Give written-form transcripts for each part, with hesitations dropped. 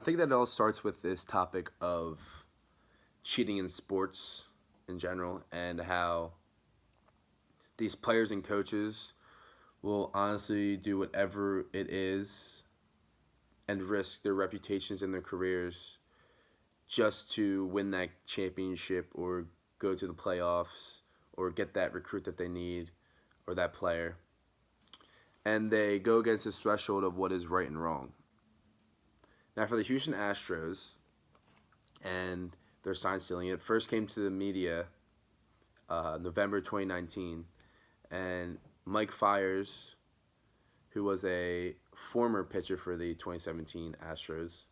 I think that it all starts with this topic of cheating in sports in general and how these players and coaches will honestly do whatever it is and risk their reputations and their careers just to win that championship or go to the playoffs or get that recruit that they need or that player. And they go against this threshold of what is right and wrong. Now, for the Houston Astros and their sign stealing, it first came to the media November 2019, and Mike Fiers, who was a former pitcher for the 2017 Astros,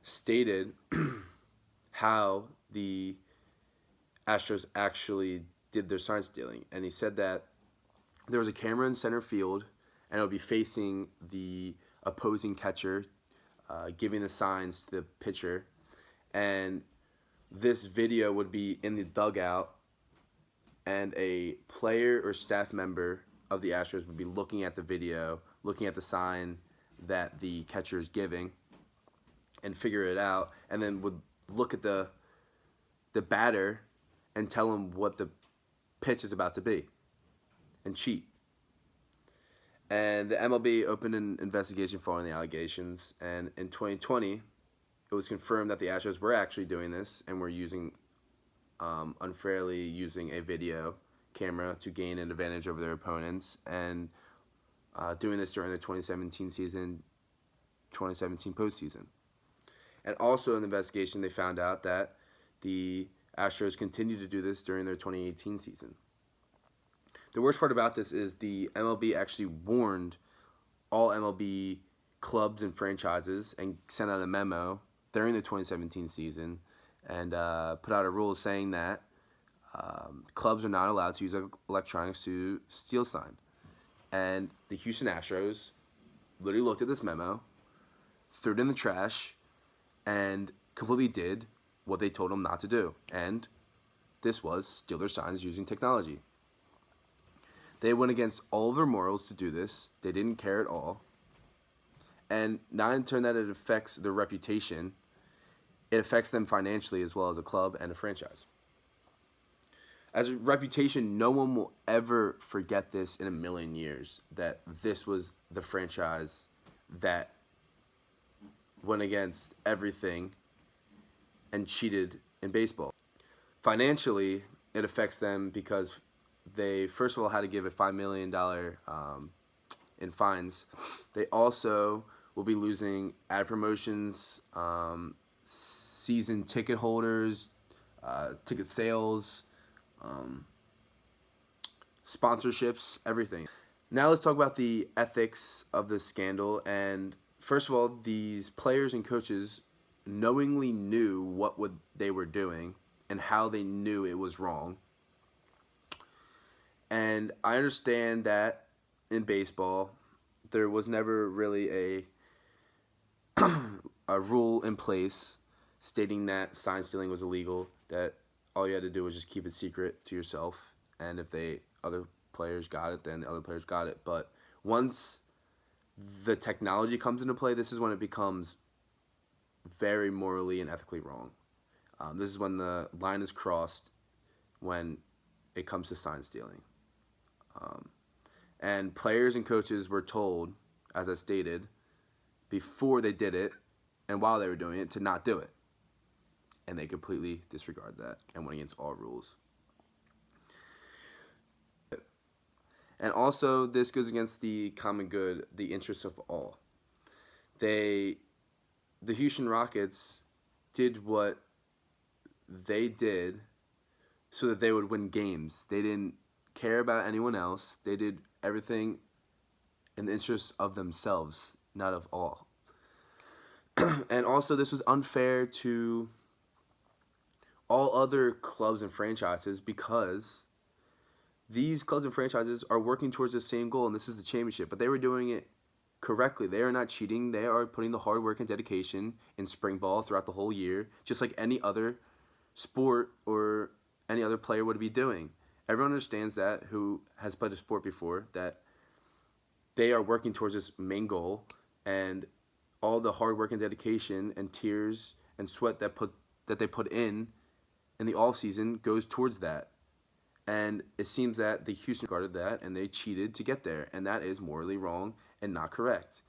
stated how the Astros actually did their sign stealing. And he said that there was a camera in center field, and it would be facing the opposing catcher, giving the signs to the pitcher. And this video would be in the dugout, and a player or staff member of the Astros would be looking at the video, looking at the sign that the catcher is giving, and figure it out, and then would look at the batter and tell him what the pitch is about to be, and cheat. And the MLB opened an investigation following the allegations, and in 2020, it was confirmed that the Astros were actually doing this and were unfairly using a video camera to gain an advantage over their opponents, and doing this during the 2017 season, 2017 postseason. And also in the investigation, they found out that the Astros continued to do this during their 2018 season. The worst part about this is the MLB actually warned all MLB clubs and franchises and sent out a memo during the 2017 season and put out a rule saying that clubs are not allowed to use electronics to steal sign. And the Houston Astros literally looked at this memo, threw it in the trash, and completely did what they told them not to do. And this was steal their signs using technology. They went against all of their morals to do this. They didn't care at all. And not in turn that it affects their reputation, it affects them financially as well as a club and a franchise. As a reputation, no one will ever forget this in a million years, that this was the franchise that went against everything and cheated in baseball. Financially, it affects them because they, first of all, had to give a $5 million in fines. They also will be losing ad promotions, season ticket holders, ticket sales, sponsorships, everything. Now let's talk about the ethics of this scandal. And first of all, these players and coaches knowingly knew what they were doing and how they knew it was wrong. And I understand that in baseball, there was never really a rule in place stating that sign stealing was illegal, that all you had to do was just keep it secret to yourself, and if other players got it, then the other players got it. But once the technology comes into play, this is when it becomes very morally and ethically wrong. This is when the line is crossed when it comes to sign stealing. And players and coaches were told, as I stated, before they did it and while they were doing it, to not do it. And they completely disregard that and went against all rules. And also, this goes against the common good, the interests of all. The Houston Rockets did what they did so that they would win games. They didn't care about anyone else. They did everything in the interest of themselves, not of all. And also, this was unfair to all other clubs and franchises because these clubs and franchises are working towards the same goal, and this is the championship. But they were doing it correctly. They are not cheating. They are putting the hard work and dedication in spring ball throughout the whole year, just like any other sport or any other player would be doing. Everyone understands that, who has played a sport before, that they are working towards this main goal, and all the hard work and dedication and tears and sweat that they put in the off season goes towards that. And it seems that the Houston guarded that and they cheated to get there, and that is morally wrong and not correct.